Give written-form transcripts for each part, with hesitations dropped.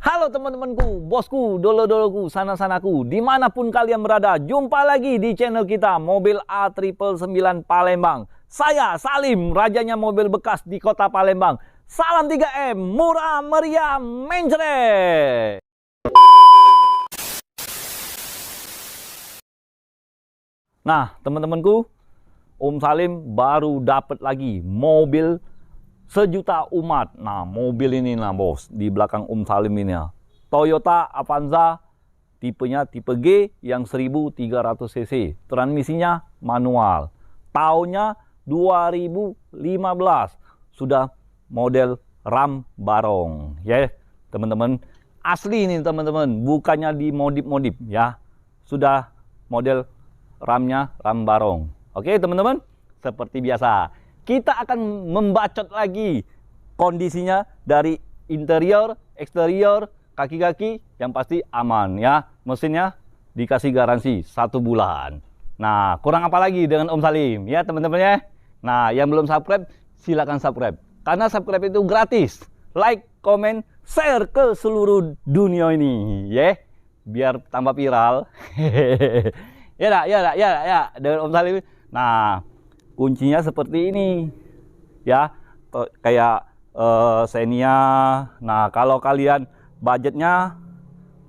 Halo teman-temanku, bosku, dolo-doloku, sana-sanaku, dimanapun kalian berada, jumpa lagi di channel kita Mobil A999 Palembang. Saya Salim, rajanya mobil bekas di kota Palembang. Salam 3M, murah meriah, mencret. Nah, teman-temanku, Om Salim baru dapat lagi mobil sejuta umat. Nah, mobil ini nah bos, di belakang Om Salim ini ya. Toyota Avanza, tipenya tipe G yang 1300 cc. Transmisinya manual. Tahunnya 2015. Sudah model ram barong. Ya, teman-teman. Asli ini teman-teman, bukannya dimodif-modif ya. Sudah model ramnya ram barong. Oke, teman-teman. Seperti biasa, kita akan membacot lagi kondisinya dari interior, eksterior, kaki-kaki yang pasti aman ya. Mesinnya dikasih garansi 1 bulan. Nah, kurang apa lagi dengan Om Salim ya teman-teman ya. Nah, yang belum subscribe silakan subscribe. Karena subscribe itu gratis. Like, comment, share ke seluruh dunia ini ya. Biar tambah viral. Ya dengan Om Salim. Nah, kuncinya seperti ini ya, kayak Xenia. Nah, kalau kalian budgetnya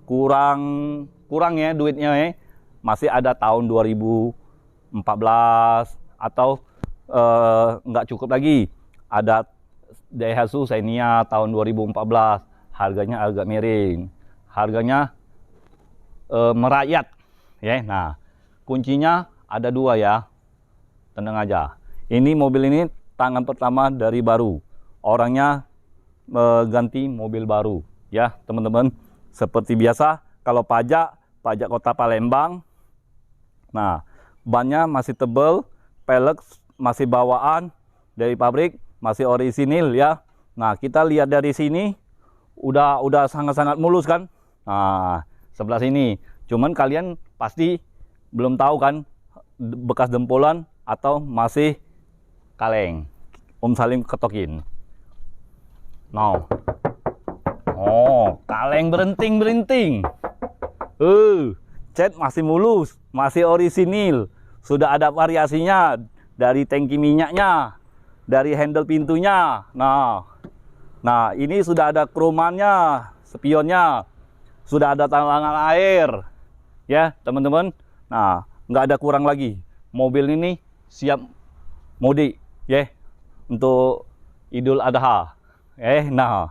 kurang ya duitnya ya, masih ada tahun 2014 atau nggak cukup lagi, ada Daihatsu Xenia tahun 2014, harganya agak miring, harganya merayat ya. Nah, kuncinya ada 2 ya. Tenang aja. Ini mobil ini tangan pertama dari baru. Orangnya ganti mobil baru. Ya teman-teman. Seperti biasa. Kalau pajak kota Palembang. Nah, bannya masih tebal. Pelek masih bawaan dari pabrik. Masih orisinil ya. Nah, kita lihat dari sini. Udah sangat-sangat mulus kan. Nah, sebelah sini. Cuman kalian pasti belum tahu kan. Bekas dempolan atau masih kaleng. Om Salim ketokin. Nah. Oh, kaleng berinting. Cat masih mulus, masih orisinil. Sudah ada variasinya dari tangki minyaknya, dari handle pintunya. Nah, ini sudah ada kromannya, spionnya. Sudah ada talangan air. Ya, teman-teman. Nah, nggak ada kurang lagi. Mobil ini siap mudik ya, untuk Idul Adha. Nah,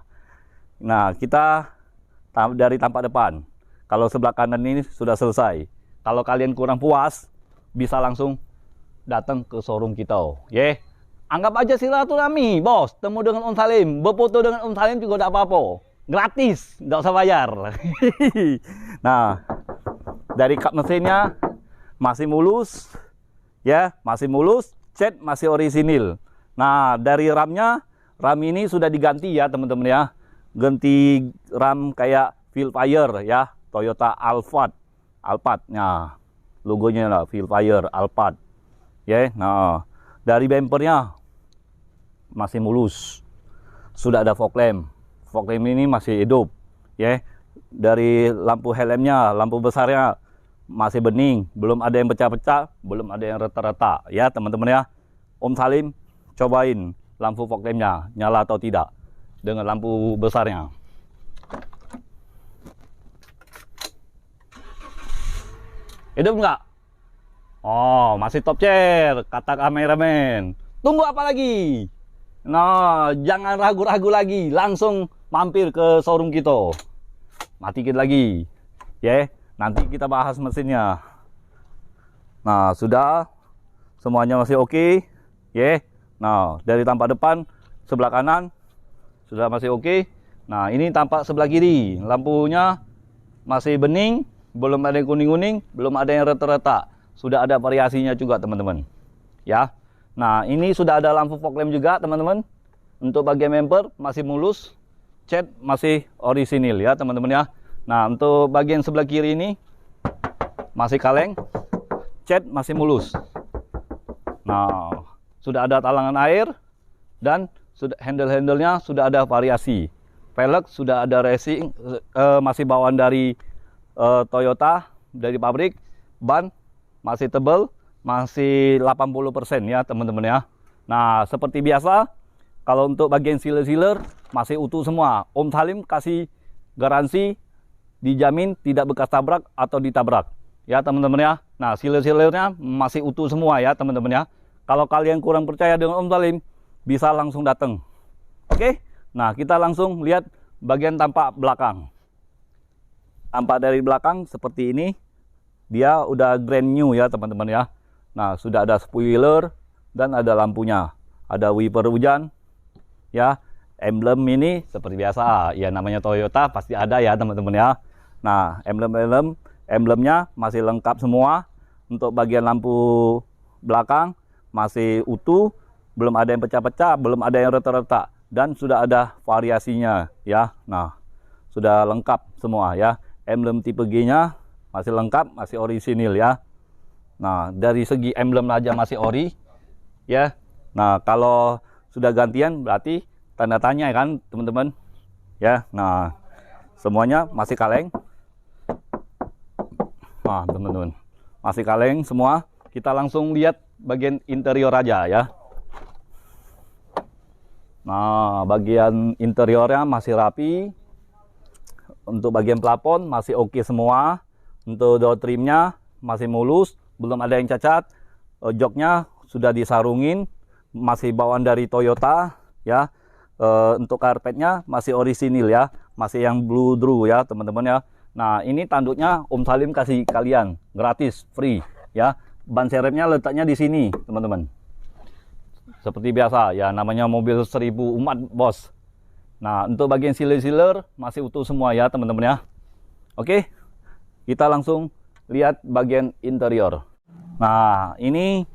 kita dari tampak depan. Kalau sebelah kanan ini sudah selesai. Kalau kalian kurang puas, bisa langsung datang ke showroom kita ya. Anggap aja silaturahmi, bos. Temu dengan Om Salim, berfoto dengan Om Salim juga tidak apa-apa. Gratis, nggak usah bayar. Nah, dari kap mesinnya masih mulus ya, masih mulus. Cat masih orisinil. Nah, dari ram ini sudah diganti ya teman-teman ya. Ganti ram kayak Fieldfire ya, Toyota Alphard. Nah, logonya lah Fieldfire Alphard. Ya, nah, dari bumpernya masih mulus. Sudah ada fog lamp. Fog lamp ini masih hidup ya. Dari lampu helmnya, lampu besarnya masih bening, belum ada yang pecah-pecah, belum ada yang retak-retak ya teman-teman ya. Om Salim cobain lampu fog lampnya nyala atau tidak dengan lampu besarnya. Hidup nggak? Oh, masih top chair, kata kameramen. Tunggu apa lagi? Nah, jangan ragu-ragu lagi, langsung mampir ke showroom kita. Matiin lagi ya. Nanti kita bahas mesinnya. Nah, sudah semuanya masih oke ya. Nah, dari tampak depan sebelah kanan sudah masih oke. Nah, ini tampak sebelah kiri, lampunya masih bening, belum ada yang kuning-kuning, belum ada yang retak-retak. Sudah ada variasinya juga teman-teman ya. Nah, ini sudah ada lampu fog lamp juga teman-teman. Untuk bagian bumper masih mulus, cat masih orisinil ya teman-teman ya. Nah, untuk bagian sebelah kiri ini masih kaleng, cat masih mulus. Nah, sudah ada talangan air dan handle-handlenya sudah ada variasi. velg sudah ada racing, masih bawaan dari Toyota dari pabrik. Ban masih tebal, masih 80% ya teman-teman ya. Nah seperti biasa, kalau untuk bagian sealer masih utuh semua. Om Salim kasih garansi, dijamin tidak bekas tabrak atau ditabrak ya teman-teman ya. Nah sealernya masih utuh semua ya teman-teman ya. Kalau kalian kurang percaya dengan Om Salim, bisa langsung datang. Oke, nah kita langsung lihat bagian tampak belakang. Tampak dari belakang seperti ini. Dia udah brand new ya teman-teman ya. Nah sudah ada spoiler dan ada lampunya, ada wiper hujan ya. Emblem ini seperti biasa ya, namanya Toyota pasti ada ya teman-teman ya. Nah emblemnya masih lengkap semua. Untuk bagian lampu belakang masih utuh, belum ada yang pecah-pecah, belum ada yang retak-retak, dan sudah ada variasinya ya. Nah sudah lengkap semua ya. Emblem tipe G nya masih lengkap, masih orisinil ya. Nah dari segi emblem aja masih ori ya. Nah kalau sudah gantian berarti tanda tanya ya kan teman-teman ya. Nah semuanya masih kaleng. Nah teman-teman masih kaleng semua. Kita langsung lihat bagian interior aja ya. Nah bagian interiornya masih rapi. Untuk bagian plafon masih oke semua. Untuk door trimnya masih mulus, belum ada yang cacat. Joknya sudah disarungin, masih bawaan dari Toyota ya. Untuk karpetnya masih orisinil ya, masih yang blue drew ya teman-teman ya. Nah ini tanduknya Om Salim kasih kalian gratis, free ya. Ban serepnya letaknya di sini teman-teman. Seperti biasa ya, namanya mobil 1000 umat bos. Nah untuk bagian sealer masih utuh semua ya teman-teman ya. Oke, kita langsung lihat bagian interior. Nah ini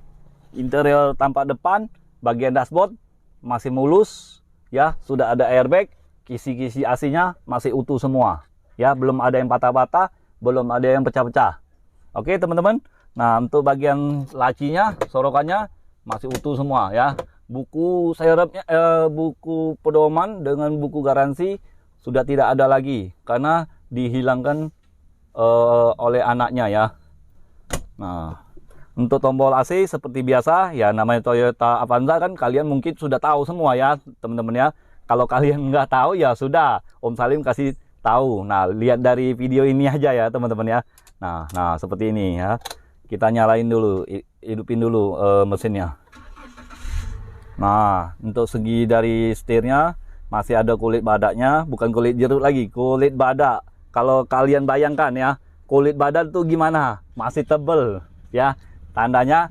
interior tampak depan. Bagian dashboard masih mulus ya, sudah ada airbag. Kisi-kisi AC-nya masih utuh semua ya, belum ada yang patah-patah, belum ada yang pecah-pecah. Oke teman-teman. Nah untuk bagian lacinya, sorokannya masih utuh semua ya. Buku serepnya, buku pedoman dengan buku garansi sudah tidak ada lagi karena dihilangkan oleh anaknya ya. Nah untuk tombol AC seperti biasa ya, namanya Toyota Avanza kan kalian mungkin sudah tahu semua ya teman-teman ya. Kalau kalian nggak tahu ya sudah, Om Salim kasih tahu. Nah lihat dari video ini aja ya teman-teman ya. Nah seperti ini ya. Kita nyalain dulu, hidupin dulu mesinnya. Nah untuk segi dari setirnya masih ada kulit badaknya, bukan kulit jeruk lagi, kulit badak. Kalau kalian bayangkan ya, kulit badak itu gimana, masih tebel ya, tandanya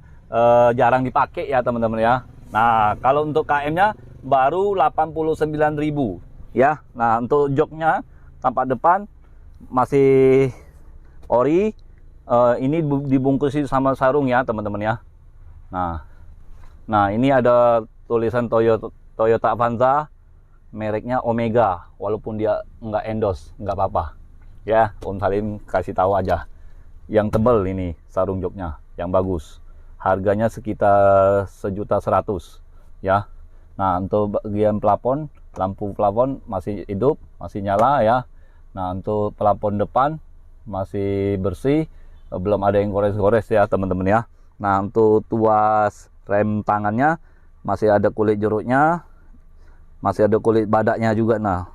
jarang dipakai ya teman-teman ya. Nah kalau untuk KM-nya baru 89.000 ya. Nah untuk joknya tampak depan masih ori, ini dibungkusi sama sarung ya teman-teman ya. Nah ini ada tulisan Toyota Avanza, mereknya Omega, walaupun dia nggak endorse, nggak apa-apa ya. Om Salim kasih tahu aja. Yang tebal ini sarung joknya, yang bagus. Harganya sekitar 1.100.000 ya. Nah untuk bagian plafon, lampu plafon masih hidup, masih nyala ya. Nah untuk plafon depan masih bersih, belum ada yang gores-gores ya teman-teman ya. Nah untuk tuas rem tangannya masih ada kulit jeruknya, masih ada kulit badaknya juga. Nah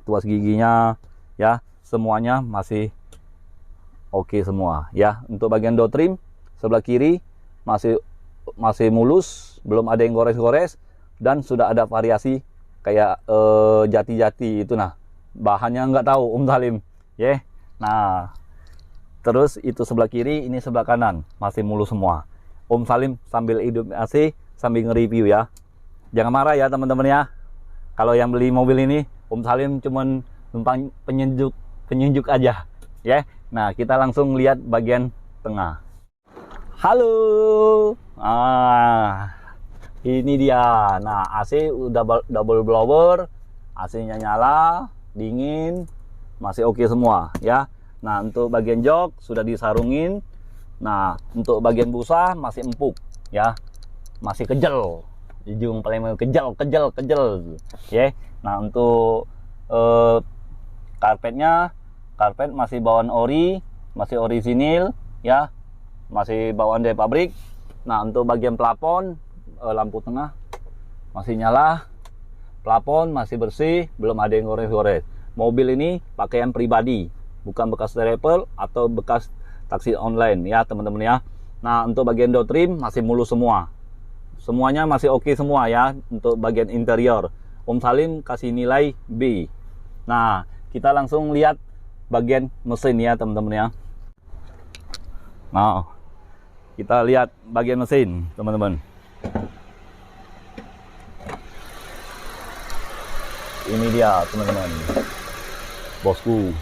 tuas giginya ya semuanya masih oke semua ya. Untuk bagian door trim sebelah kiri masih mulus, belum ada yang gores-gores, dan sudah ada variasi kayak jati-jati itu. Nah bahannya nggak tahu Om Salim ya. Nah terus itu sebelah kiri, ini sebelah kanan masih mulus semua. Om Salim sambil hidup AC sambil nge-review ya. Jangan marah ya teman-teman ya. Kalau yang beli mobil ini Om Salim cuman numpang penyejuk aja ya. Nah kita langsung lihat bagian tengah. Halo. Ini dia. Nah AC udah double blower, AC-nya nyala, dingin, masih oke semua ya. Nah untuk bagian jok sudah disarungin. Nah untuk bagian busa masih empuk ya, masih kejel, ujung paling kejel ya. Nah untuk Karpet masih bawaan ori, masih orisinil ya, masih bawaan dari pabrik. Nah, untuk bagian plafon, lampu tengah masih nyala, plafon masih bersih, belum ada yang gores-gores. Mobil ini pakaian pribadi, bukan bekas travel atau bekas taksi online ya teman-teman ya. Nah, untuk bagian door trim masih mulus semua. Semuanya masih oke semua ya. Untuk bagian interior, Om Salim kasih nilai B. Nah, kita langsung lihat bagian mesin ya teman-teman ya. Nah, kita lihat bagian mesin teman-teman. Ini dia teman-teman, bosku.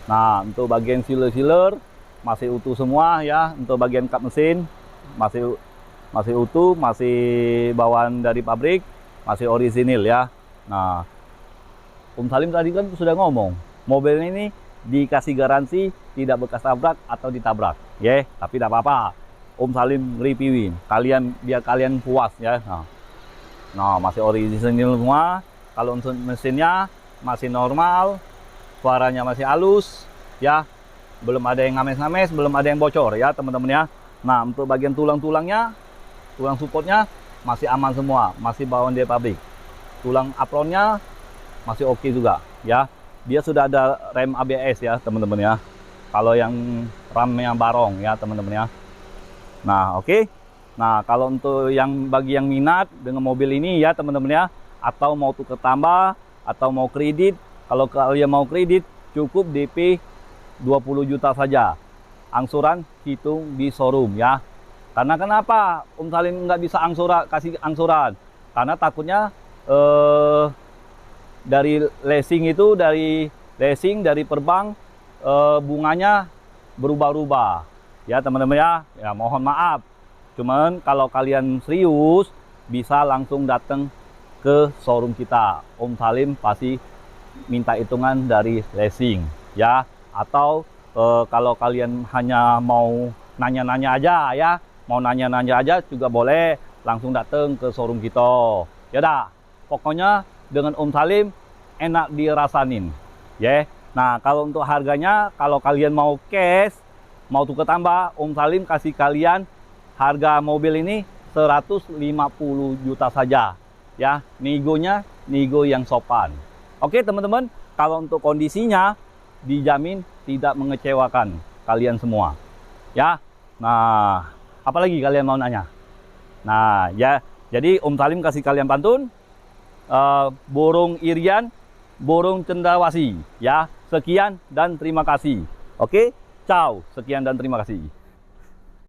Nah, untuk bagian sealer masih utuh semua ya. Untuk bagian kap mesin masih utuh, masih bawaan dari pabrik, masih orisinil ya. Nah, Om Salim tadi kan sudah ngomong, mobil ini dikasih garansi tidak bekas tabrak atau ditabrak, ya. Tapi tidak apa-apa, Om Salim reviewin, biar kalian puas ya. Nah, masih orisinil semua. Kalau untuk mesinnya masih normal, suaranya masih halus ya, belum ada yang ngames-ngames, belum ada yang bocor ya teman-teman ya. Nah, untuk bagian tulang-tulangnya, tulang supportnya masih aman semua, masih bawaan dari pabrik. Tulang apronnya masih oke juga ya. Dia sudah ada rem ABS ya teman-teman ya, kalau yang ramnya barong ya teman-teman ya. Nah, oke. Nah, kalau untuk bagi yang minat dengan mobil ini ya teman-teman ya, atau mau tukar tambah atau mau kredit, kalau kalian mau kredit cukup DP 20 juta saja, angsuran hitung di showroom ya. Karena kenapa Om Salim nggak bisa kasih angsuran? Karena takutnya dari leasing dari perbank bunganya berubah-ubah ya teman-teman ya. Ya mohon maaf. Cuman kalau kalian serius bisa langsung datang ke showroom kita. Om Salim pasti minta hitungan dari leasing ya. Atau kalau kalian hanya mau nanya-nanya aja ya, mau nanya-nanya aja juga boleh, langsung datang ke showroom kita. Ya dah, pokoknya dengan Om Salim enak dirasain ya. Nah, kalau untuk harganya, kalau kalian mau cash, mau tukar tambah, Om Salim kasih kalian harga mobil ini 150 juta saja ya. Nego yang sopan. Oke teman-teman, kalau untuk kondisinya dijamin tidak mengecewakan kalian semua ya. Nah, apalagi kalian mau nanya? Nah ya, jadi Om Salim kasih kalian pantun, borong irian, borong cendrawasih ya. Sekian dan terima kasih. Oke, ciao, sekian dan terima kasih.